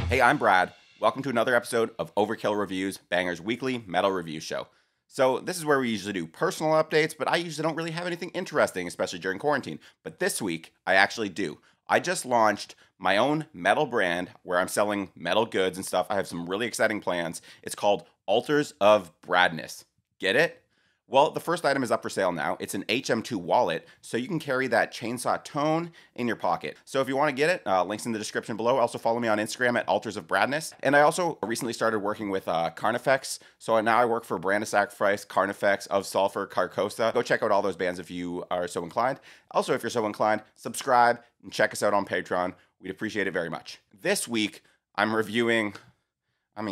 Hey, I'm Brad. Welcome to another episode of Overkill Reviews, Banger's weekly metal review show. So this is where we usually do personal updates, but I usually don't really have anything interesting, especially during quarantine. But this week, I actually do. I just launched my own metal brand where I'm selling metal goods and stuff. I have some really exciting plans. It's called Altars of Bradness. Get it? Well, the first item is up for sale now. It's an HM2 wallet, so you can carry that chainsaw tone in your pocket. So if you want to get it, links in the description below. Also follow me on Instagram at Altars of Bradness. And I also recently started working with Carnifex. So now I work for Brand of Sacrifice, Carnifex, Of Sulfur, Carcosa. Go check out all those bands if you are so inclined. Also, if you're so inclined, subscribe and check us out on Patreon. We'd appreciate it very much. This week, I'm reviewing,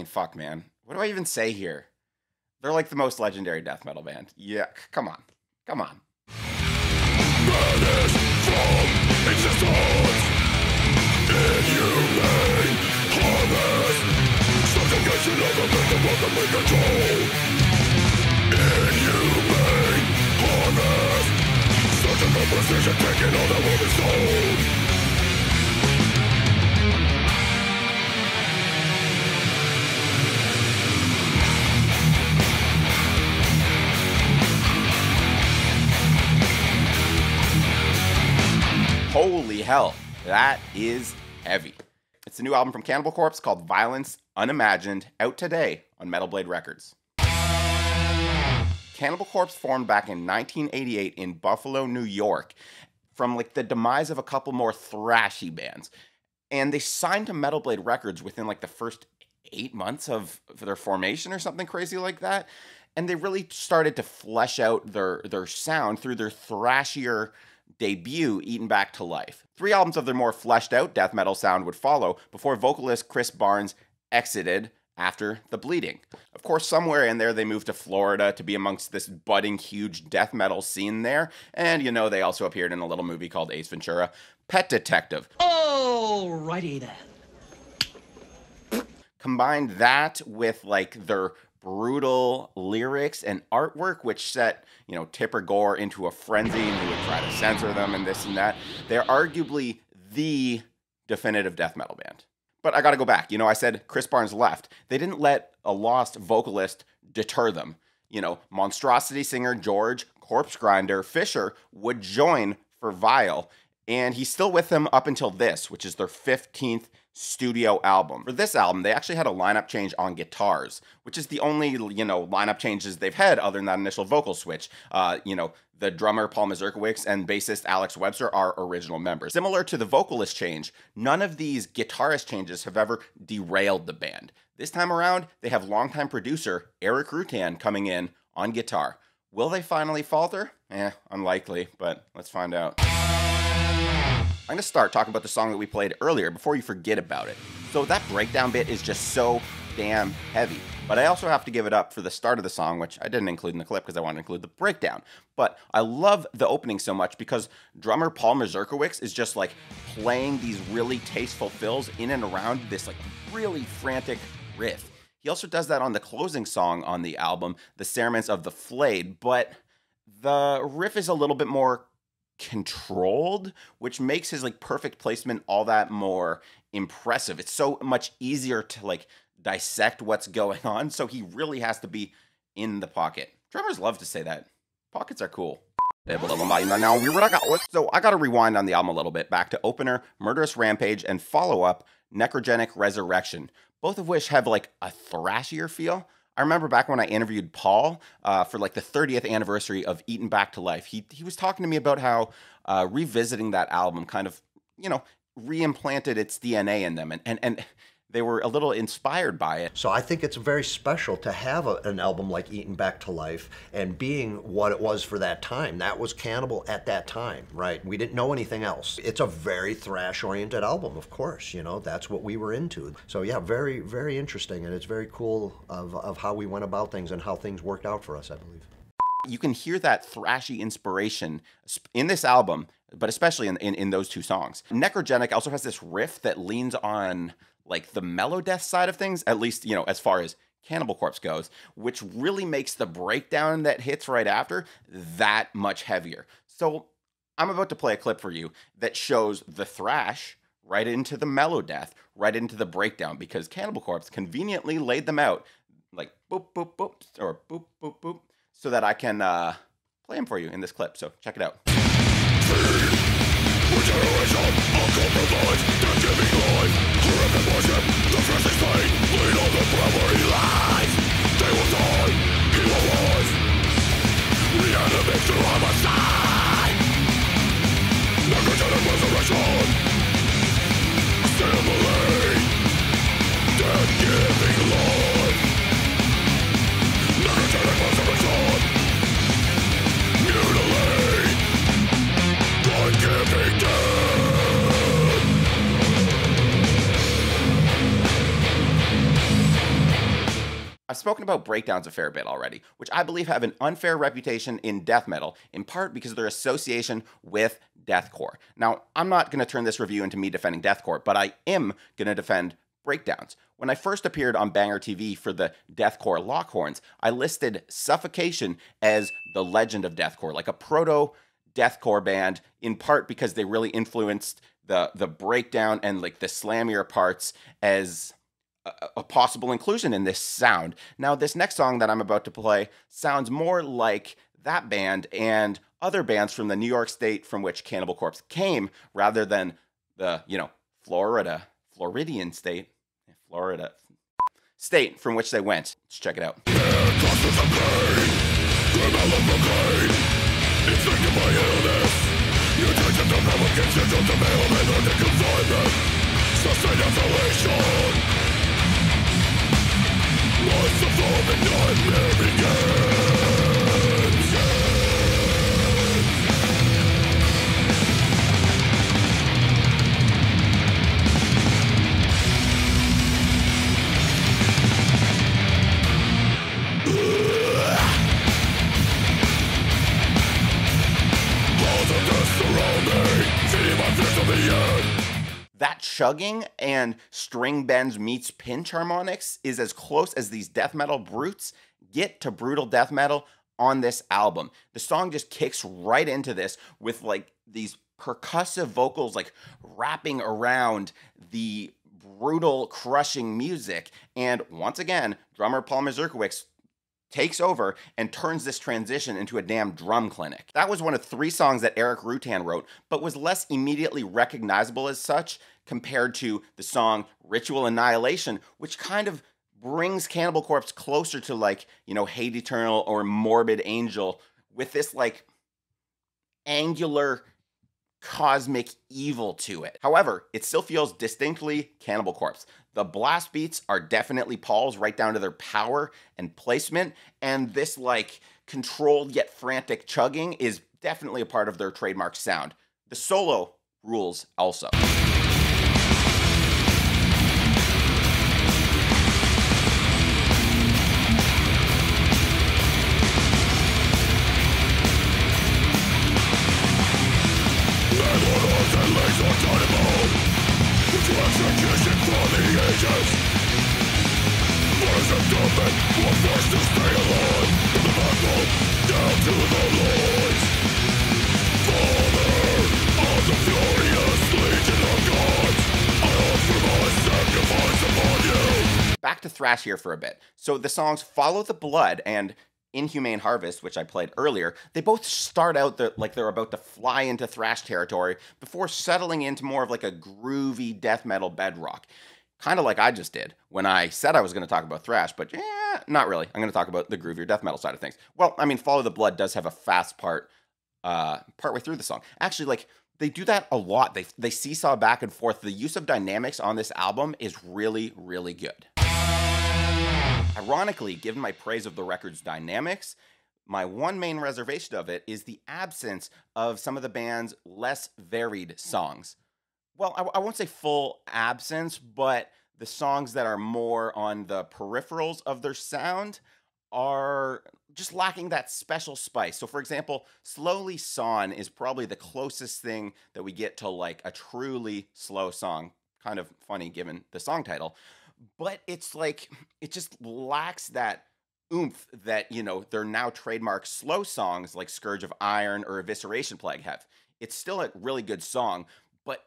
fuck, man. What do I even say here? They're like the most legendary death metal band. Yeah, come on. Come on. Banish from existence, inhumane harvest, subjugation of the victim of the we control. Inhumane harvest, surgical precision taking all that will be sold. Holy hell, that is heavy. It's a new album from Cannibal Corpse called Violence Unimagined, out today on Metal Blade Records. Cannibal Corpse formed back in 1988 in Buffalo, New York, from like the demise of a couple more thrashy bands. And they signed to Metal Blade Records within like the first 8 months of their formation or something crazy like that. And they really started to flesh out their sound through their thrashier debut, Eaten Back to Life. 3 albums of their more fleshed out death metal sound would follow before vocalist Chris Barnes exited after The Bleeding. Of course, somewhere in there they moved to Florida to be amongst this budding huge death metal scene there, and you know they also appeared in a little movie called Ace Ventura, Pet Detective. Alrighty then. Combine that with like their brutal lyrics and artwork, which set, Tipper Gore into a frenzy and who would try to censor them and this and that. They're arguably the definitive death metal band. But I gotta go back. I said Chris Barnes left. They didn't let a lost vocalist deter them. Monstrosity singer George Corpse Grinder Fisher would join for Vile, and he's still with them up until this, which is their 15th studio album. For this album, they actually had a lineup change on guitars, which is the only, lineup changes they've had other than that initial vocal switch. The drummer Paul Mazurkiewicz and bassist Alex Webster are original members. Similar to the vocalist change, none of these guitarist changes have ever derailed the band. This time around, they have longtime producer Eric Rutan coming in on guitar. Will they finally falter? Unlikely, but let's find out. I'm going to start talking about the song that we played earlier before you forget about it. So that breakdown bit is just so damn heavy. But I also have to give it up for the start of the song, which I didn't include in the clip because I wanted to include the breakdown. But I love the opening so much because drummer Paul Mazurkiewicz is just like playing these really tasteful fills in and around this like really frantic riff. He also does that on the closing song on the album, The Cerements of the Flayed, but the riff is a little bit more controlled, which makes his like perfect placement all that more impressive. It's so much easier to like dissect what's going on, so he really has to be in the pocket. Drummers love to say that. Pockets are cool. So I gotta rewind on the album a little bit, back to opener, Murderous Rampage, and follow-up, Necrogenic Resurrection, both of which have like a thrashier feel. I remember back when I interviewed Paul for like the 30th anniversary of Eaten Back to Life, he was talking to me about how revisiting that album kind of, re-implanted its DNA in them, and they were a little inspired by it. So I think it's very special to have an album like Eaten Back to Life and being what it was for that time. That was Cannibal at that time, right? We didn't know anything else. It's a very thrash-oriented album, of course, that's what we were into. So yeah, very, very interesting, and it's very cool of how we went about things and how things worked out for us, I believe. You can hear that thrashy inspiration in this album, but especially in those 2 songs. Necrogenic also has this riff that leans on like the mellow death side of things, at least, as far as Cannibal Corpse goes, which really makes the breakdown that hits right after that much heavier. So I'm about to play a clip for you that shows the thrash right into the mellow death, right into the breakdown, because Cannibal Corpse conveniently laid them out like boop, boop, boop, or boop, boop, boop, so that I can play them for you in this clip. So check it out. Regeneration, uncompromised, death giving life, horrific worship, the flesh is pain, bleed on the forever he lies. They will die, he will rise, the enemies to our side. Magnetar resurrection, assembly, death giving life. Magnetar resurrection, mutilate. I've spoken about breakdowns a fair bit already, which I believe have an unfair reputation in death metal, in part because of their association with deathcore. Now, I'm not going to turn this review into me defending deathcore, but I am going to defend breakdowns. When I first appeared on BangerTV for the deathcore Lockhorns, I listed Suffocation as the legend of deathcore, like a proto-deathcore band, in part because they really influenced the breakdown and like the slammier parts as a possible inclusion in this sound. Now, this next song that I'm about to play sounds more like that band and other bands from the New York state from which Cannibal Corpse came, rather than the, Floridian state from which they went. Let's check it out. That chugging and string bends meets pinch harmonics is as close as these death metal brutes get to brutal death metal on this album. The song just kicks right into this with like these percussive vocals like wrapping around the brutal crushing music, and once again drummer Paul Mazurkiewicz takes over and turns this transition into a damn drum clinic. That was one of 3 songs that Eric Rutan wrote, but was less immediately recognizable as such compared to the song Ritual Annihilation, which kind of brings Cannibal Corpse closer to like, Hate Eternal or Morbid Angel, with this like angular cosmic evil to it. However, it still feels distinctly Cannibal Corpse. The blast beats are definitely Paul's, right down to their power and placement, and this like controlled yet frantic chugging is definitely a part of their trademark sound. The solo rules also. Back to thrash here for a bit. So the songs Follow the Blood and Inhumane Harvest, which I played earlier, they both start out like they're about to fly into thrash territory before settling into more of like a groovy death metal bedrock. Kind of like I just did when I said I was going to talk about thrash, but yeah, not really. I'm going to talk about the groovier death metal side of things. Well, I mean, Follow the Blood does have a fast part partway through the song. Actually, like, they do that a lot. They seesaw back and forth. The use of dynamics on this album is really, really good. Ironically, given my praise of the record's dynamics, my one main reservation of it is the absence of some of the band's less varied songs. Well, I won't say full absence, but the songs that are more on the peripherals of their sound are just lacking that special spice. So for example, Slowly Sawn is probably the closest thing that we get to like a truly slow song. Kind of funny given the song title. But it's like, it just lacks that oomph that, their now trademark slow songs like Scourge of Iron or Evisceration Plague have. It's still a really good song, but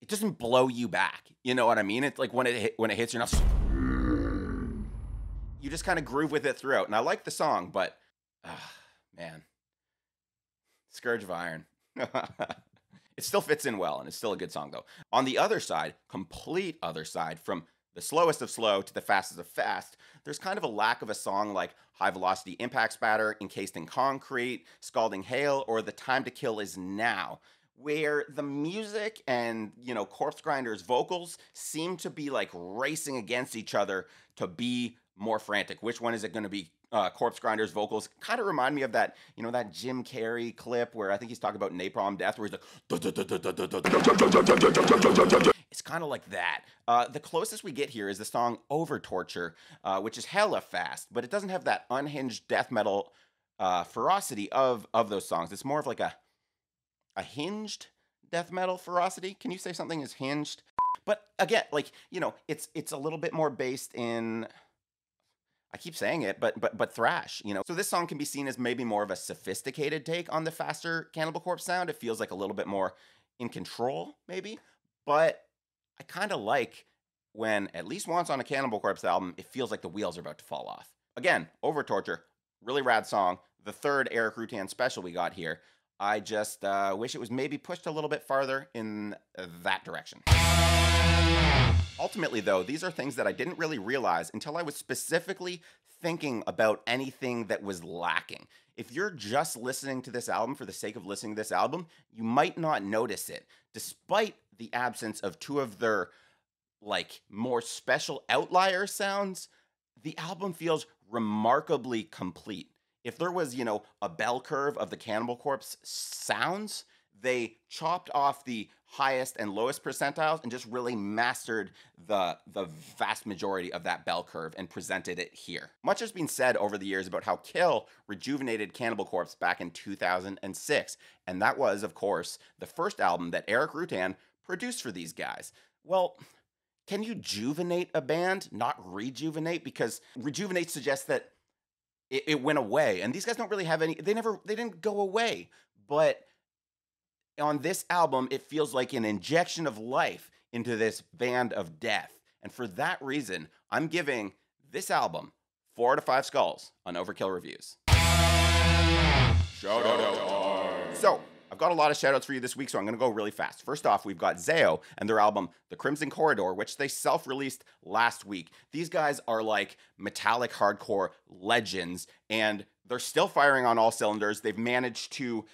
it doesn't blow you back. You know what I mean? It's like when it hits your nuts, you just kind of groove with it throughout. And I like the song, but man, Scourge of Iron. It still fits in well, and it's still a good song, though. On the other side, complete other side, from the slowest of slow to the fastest of fast, there's kind of a lack of a song like High Velocity Impact Spatter, Encased in Concrete, Scalding Hail, or The Time to Kill Is Now, where the music and, Corpse Grinder's vocals seem to be like racing against each other to be more frantic. Which one is it going to be? Corpse Grinder's vocals kind of remind me of that, that Jim Carrey clip where I think he's talking about napalm death, where he's like, it's kind of like that. The closest we get here is the song Over Torture, which is hella fast, but it doesn't have that unhinged death metal ferocity of those songs. It's more of like a hinged death metal ferocity. Can you say something is hinged? But again, it's a little bit more based in, I keep saying it, but thrash, So this song can be seen as maybe more of a sophisticated take on the faster Cannibal Corpse sound. It feels like a little bit more in control, maybe. But I kind of like when, at least once on a Cannibal Corpse album, it feels like the wheels are about to fall off. Again, Over Torture, really rad song. The third Eric Rutan special we got here. I just wish it was maybe pushed a little bit farther in that direction. Ultimately, though, these are things that I didn't really realize until I was specifically thinking about anything that was lacking. If you're just listening to this album for the sake of listening to this album, you might not notice it, despite the absence of two of their, more special outlier sounds. The album feels remarkably complete. If there was, a bell curve of the Cannibal Corpse sounds, they chopped off the highest and lowest percentiles and just really mastered the vast majority of that bell curve and presented it here. Much has been said over the years about how Kill rejuvenated Cannibal Corpse back in 2006, and that was, of course, the first album that Eric Rutan produced for these guys. Well, can you juvenate a band, not rejuvenate? Because rejuvenate suggests that it went away, and these guys don't really have any, they didn't go away, but on this album, it feels like an injection of life into this band of death. And for that reason, I'm giving this album 4 out of 5 skulls on Overkill Reviews. Shoutout. So, I've got a lot of shoutouts for you this week, so I'm going to go really fast. First off, we've got Zao and their album, The Crimson Corridor, which they self-released last week. These guys are like metallic hardcore legends, and they're still firing on all cylinders. They've managed to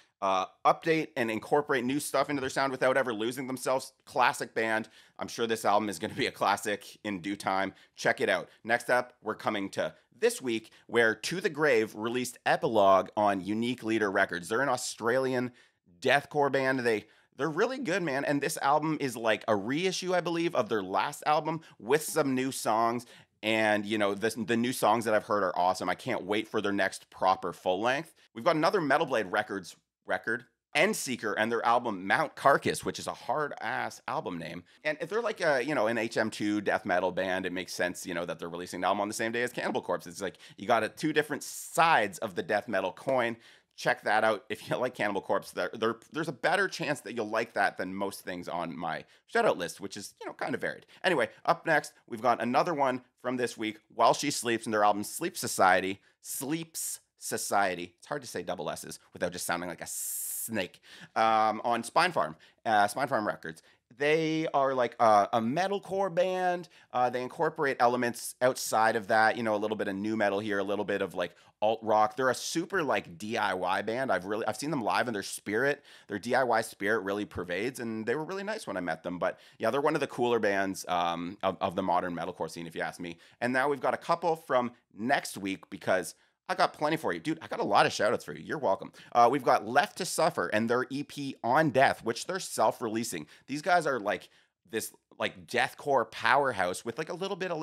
update and incorporate new stuff into their sound without ever losing themselves. Classic band. I'm sure this album is going to be a classic in due time. Check it out. Next up, we're coming to this week, where To The Grave released Epilogue on Unique Leader Records. They're an Australian deathcore band. They're really good, man. And this album is like a reissue, I believe, of their last album with some new songs. And, the new songs that I've heard are awesome. I can't wait for their next proper full length. We've got another Metal Blade Records record, ENDSEEKER, and their album Mount Carcass, which is a hard-ass album name. And if they're like an HM2 death metal band, it makes sense, that they're releasing an album on the same day as Cannibal Corpse. It's like you got two different sides of the death metal coin. Check that out. If you like Cannibal Corpse, there's a better chance that you'll like that than most things on my shoutout list, which is, kind of varied. Anyway, up next, we've got another one from this week, While She Sleeps, and their album Sleeps Society. It's hard to say double S's without just sounding like a snake. On Spine Farm Records. They are like a metalcore band. They incorporate elements outside of that, a little bit of new metal here, a little bit of like alt rock. They're a super like DIY band. I've seen them live, and their DIY spirit really pervades, and they were really nice when I met them. But yeah, they're one of the cooler bands of the modern metalcore scene, if you ask me. And now we've got a couple from next week, because I got plenty for you. Dude, I got a lot of shoutouts for you. You're welcome. We've got Left to Suffer and their EP On Death, which they're self-releasing. These guys are like this like deathcore powerhouse with like a little bit of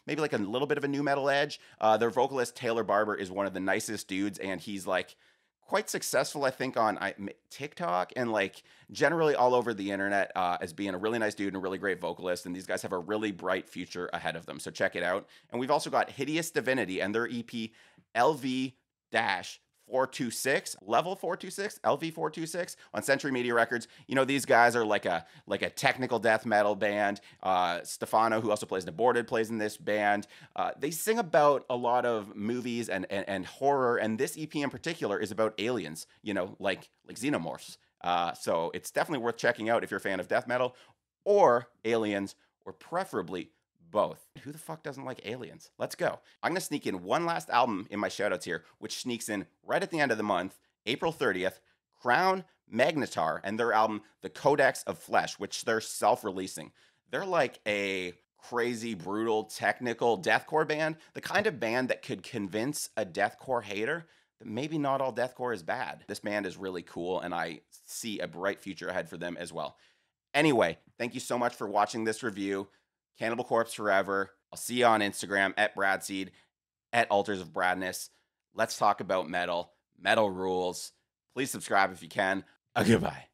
maybe a little bit of a new metal edge. Their vocalist Taylor Barber is one of the nicest dudes, and he's like quite successful, I think, on TikTok and like generally all over the internet as being a really nice dude and a really great vocalist. And these guys have a really bright future ahead of them. So check it out. And we've also got Hideous Divinity and their EP LV-5 426, level 426, LV 426 on Century Media Records. You know, these guys are like a technical death metal band. Stefano, who also plays in Aborted, plays in this band. They sing about a lot of movies and horror, and this EP in particular is about aliens, you know, like xenomorphs. So it's definitely worth checking out if you're a fan of death metal or aliens, or preferably both. Who the fuck doesn't like aliens? Let's go. I'm going to sneak in one last album in my shoutouts here, which sneaks in right at the end of the month, April 30th, Crown Magnetar and their album, The Codex of Flesh, which they're self-releasing. They're like a crazy, brutal, technical deathcore band, the kind of band that could convince a deathcore hater that maybe not all deathcore is bad. This band is really cool, and I see a bright future ahead for them as well. Anyway, thank you so much for watching this review. Cannibal Corpse forever. I'll see you on Instagram at Bradseed, at Altars of Bradness. Let's talk about metal. Metal rules. Please subscribe if you can. Goodbye.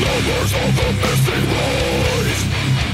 Numbers of the missing rise.